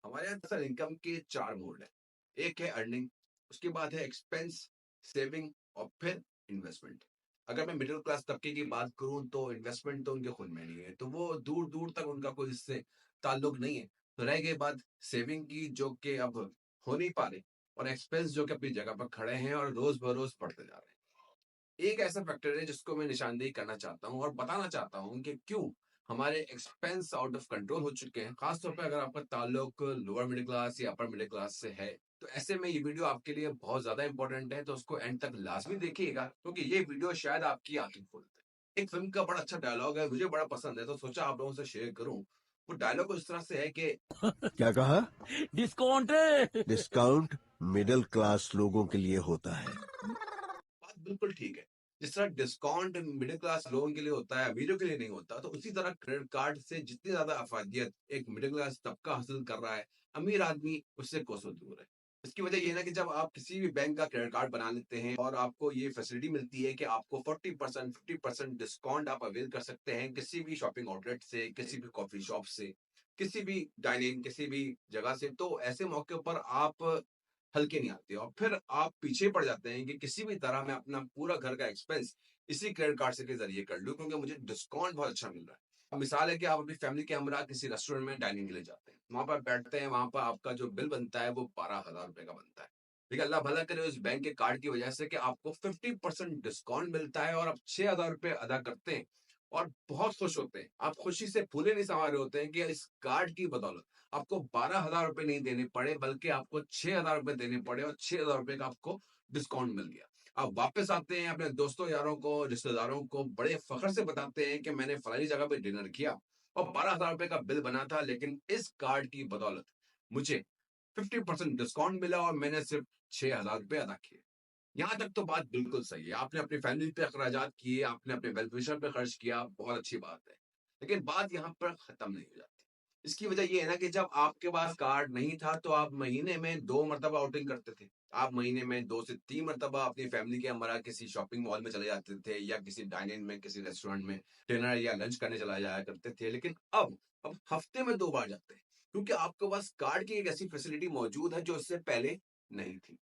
हमारे यहाँ दरअसल इनकम के 4 मोड हैं। एक है अर्निंग, उसके बाद है एक्सपेंस, सेविंग और फिर इन्वेस्टमेंट। अगर मैं मिडिल क्लास तबके की बात करूँ तो इन्वेस्टमेंट तो उनके खुद में नहीं है, तो वो दूर-दूर तक उनका कोई इससे ताल्लुक नहीं है। तो रह गई बात सेविंग की जो कि अब हो नहीं पा रही और एक्सपेंस जो कि अपनी जगह पर खड़े हैं और रोज़-बरोज़ बढ़ते जा रहे हैं। एक ऐसा फैक्टर है जिसको मैं निशानदेही करना चाहता हूँ और बताना चाहता हूँ कि क्यों हमारे एक्सपेंस आउट ऑफ कंट्रोल हो चुके हैं, खासतौर पे अगर आपका ताल्लुक लोअर मिडिल क्लास या अपर मिडिल क्लास से है। तो ऐसे में ये वीडियो आपके लिए बहुत ज्यादा इंपॉर्टेंट है, तो उसको एंड तक लाजमी देखिएगा क्योंकि ये वीडियो शायद आपकी आंखें खोल दे। एक फिल्म का बड़ा अच्छा डायलॉग है, मुझे बड़ा पसंद है, तो सोचा आप लोगों से शेयर करूं। वो डायलॉग इस तरह से है कि क्या कहा? डिस्काउंट है। डिस्काउंट मिडिल क्लास लोगों के लिए होता है। बात बिल्कुल ठीक है। जिस तरह डिस्काउंट मिडिल क्लास लोगों के लिए होता है, अमीरों के लिए नहीं होता, तो उसी तरह क्रेडिट कार्ड से जितनी ज्यादा अफादियत एक मिडिल क्लास तबका हासिल कर रहा है, अमीर आदमी उससे कोसों दूर है। इसकी वजह ये है ना कि जब आप किसी भी बैंक का क्रेडिट कार्ड बना लेते हैं और आपको ये फैसिलिटी मिलती है कि आपको 40% 50% डिस्काउंट आप अवेल कर सकते हैं किसी भी शॉपिंग आउटलेट से, किसी भी कॉफी शॉप से, किसी भी डाइनिंग, किसी भी जगह से, तो ऐसे मौके पर आप हल्के नहीं आते और फिर आप पीछे पड़ जाते हैं कि किसी भी तरह मैं अपना पूरा घर का एक्सपेंस इसी क्रेडिट कार्ड से के जरिए कर लूं क्योंकि मुझे डिस्काउंट बहुत अच्छा मिल रहा है। अब मिसाल है कि आप अपनी फैमिली के हमरा किसी रेस्टोरेंट में डाइनिंग के लिए जाते हैं, वहां पर बैठते हैं, वहां पर आपका जो बिल बनता है वो 12,000 रुपए का बनता है। लेकिन अल्लाह भला करे उस बैंक के कार्ड की वजह से कि आपको 50% डिस्काउंट मिलता है और आप 6,000 रुपए अदा करते हैं और बहुत खुश होते हैं। आप खुशी से फूले नहीं समा रहे होते हैं कि इस कार्ड की बदौलत आपको 12,000 रुपए नहीं देने पड़े बल्कि आपको 6,000 रुपए देने पड़े और 6,000 रुपए का आपको डिस्काउंट मिल गया। आप वापस आते हैं, अपने दोस्तों यारों को, रिश्तेदारों को बड़े फख्र से बताते हैं कि मैंने फलानी जगह पे डिनर किया और 12,000 रुपए का बिल बना था, लेकिन इस कार्ड की बदौलत मुझे 50% डिस्काउंट मिला और मैंने सिर्फ 6,000 रुपए अदा किए। यहाँ तक तो बात बिल्कुल सही है। आपने अपनी फैमिली पे अखराजात किए, आपने अपने वेल विशर पे खर्च किया, बहुत अच्छी बात है। लेकिन बात यहाँ पर खत्म नहीं हो जाती। इसकी वजह ये है ना कि जब आपके पास कार्ड नहीं था तो आप महीने में 2 मर्तबा आउटिंग करते थे। आप महीने में 2 से 3 मर्तबा अपनी फैमिली के हमरा किसी शॉपिंग मॉल में चले जाते थे या किसी डाइन-इन में, किसी रेस्टोरेंट में डिनर या लंच करने चला जाया करते थे। लेकिन अब हफ्ते में 2 बार जाते हैं क्योंकि आपके पास कार्ड की एक ऐसी फैसिलिटी मौजूद है जो इससे पहले नहीं थी।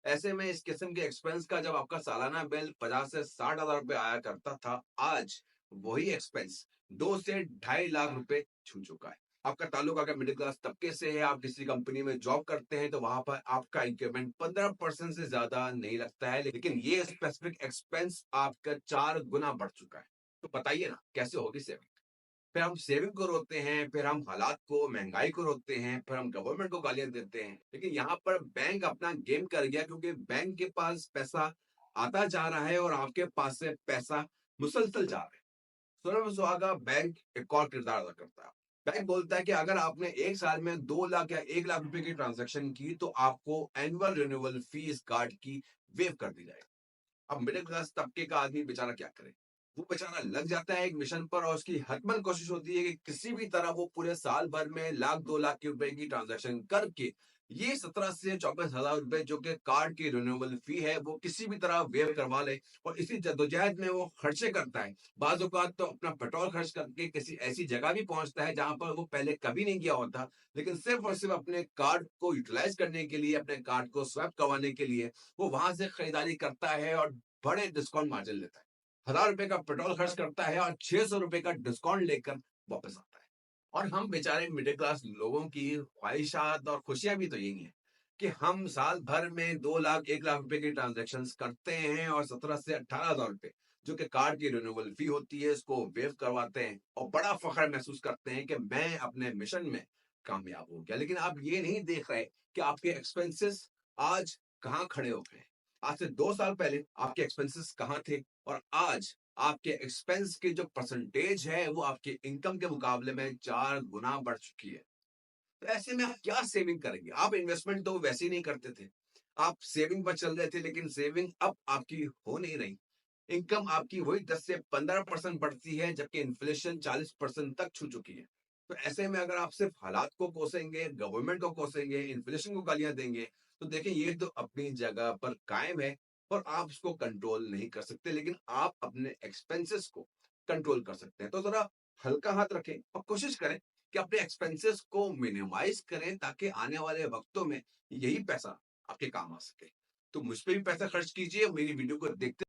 ऐसे में इस किस्म के एक्सपेंस का जब आपका सालाना बिल 50 से 60,000 रुपए आया करता था, आज वही एक्सपेंस 2 से ढाई लाख रुपए छू चुका है। आपका ताल्लुक अगर मिडिल क्लास तबके से है, आप किसी कंपनी में जॉब करते हैं, तो वहां पर आपका इंक्रीमेंट 15% से ज्यादा नहीं लगता है, लेकिन ये स्पेसिफिक एक्सपेंस आपका 4 गुना बढ़ चुका है। तो बताइए ना कैसे होगी सेविंग? फिर हम सेविंग को रोकते हैं, फिर हम हालात को, महंगाई को रोकते हैं, फिर हम गवर्नमेंट को गालियां देते हैं। लेकिन यहाँ पर बैंक अपना गेम कर गया क्योंकि बैंक के पास पैसा आता जा रहा है और आपके पास से पैसा मुसलसल जा रहा है। सुना में सुहागा बैंक एक और किरदार अदा करता है। बैंक बोलता है कि अगर आपने एक साल में 2 लाख या 1 लाख रुपए की ट्रांजैक्शन की तो आपको एनुअल रिन्यूअल फीस कार्ड की वेव कर दी जाएगी। अब मिडिल क्लास तबके का आदमी बेचारा क्या करे? वो बेचारा लग जाता है एक मिशन पर और उसकी हतमन कोशिश होती है कि किसी भी तरह वो पूरे साल भर में लाख 2 लाख के रुपए की ट्रांजैक्शन करके ये 17 से 24,000 रुपए जो कि कार्ड की रिन्यूएबल फी है वो किसी भी तरह वेव करवा ले और इसी जद्दोजहद में वो खर्चे करता है। बाज औकात तो अपना पेट्रोल खर्च करके किसी ऐसी जगह भी पहुंचता है जहां पर वो पहले कभी नहीं गया होता, लेकिन सिर्फ और सिर्फ अपने कार्ड को यूटिलाइज करने के लिए, अपने कार्ड को स्वैप करवाने के लिए वो वहां से खरीदारी करता है और बड़े डिस्काउंट मार्जिन लेता है। 1,000 रुपए का पेट्रोल खर्च करता है और 600 रुपए का डिस्काउंट लेकर वापस आता है। और हम बेचारे मिडिल क्लास लोगों की ख्वाहिशात और खुशियां भी तो यही है कि हम साल भर में 2 लाख 1 लाख रुपए की ट्रांजेक्शन करते हैं और 17 से 18,000 रुपए जो कि कार्ड की रिन्यूअबल फी होती है इसको वेव करवाते हैं और बड़ा फख्र महसूस करते हैं कि मैं अपने मिशन में कामयाब हो गया। लेकिन आप ये नहीं देख रहे कि आपके एक्सपेंसेस आज कहाँ खड़े हो गए। आज से 2 साल पहले आपके एक्सपेंसेस कहाँ थे और आज आपके एक्सपेंस की जो परसेंटेज है वो आपके इनकम के मुकाबले में 4 गुना बढ़ चुकी है। तो ऐसे में आप क्या सेविंग करेंगे? आप इन्वेस्टमेंट तो वैसे ही नहीं करते थे। आप सेविंग पर चल रहे थे, लेकिन सेविंग अब आपकी हो नहीं रही। इनकम आपकी वही 10 से 15% बढ़ती है जबकि इन्फ्लेशन 40% तक छू चुकी है। तो ऐसे में अगर आप सिर्फ हालात को कोसेंगे, गवर्नमेंट को कोसेंगे, इन्फ्लेशन को गालियां देंगे, तो देखिए ये तो अपनी जगह पर कायम है और आप उसको कंट्रोल नहीं कर सकते, लेकिन आप अपने एक्सपेंसेस को कंट्रोल कर सकते हैं। तो जरा हल्का हाथ रखें और कोशिश करें कि अपने एक्सपेंसेस को मिनिमाइज़ करें ताकि आने वाले वक़्तों में यही पैसा आपके काम आ सके। तो मुझ पे भी पैसा खर्च कीजिए, मेरी वीडियो को देखते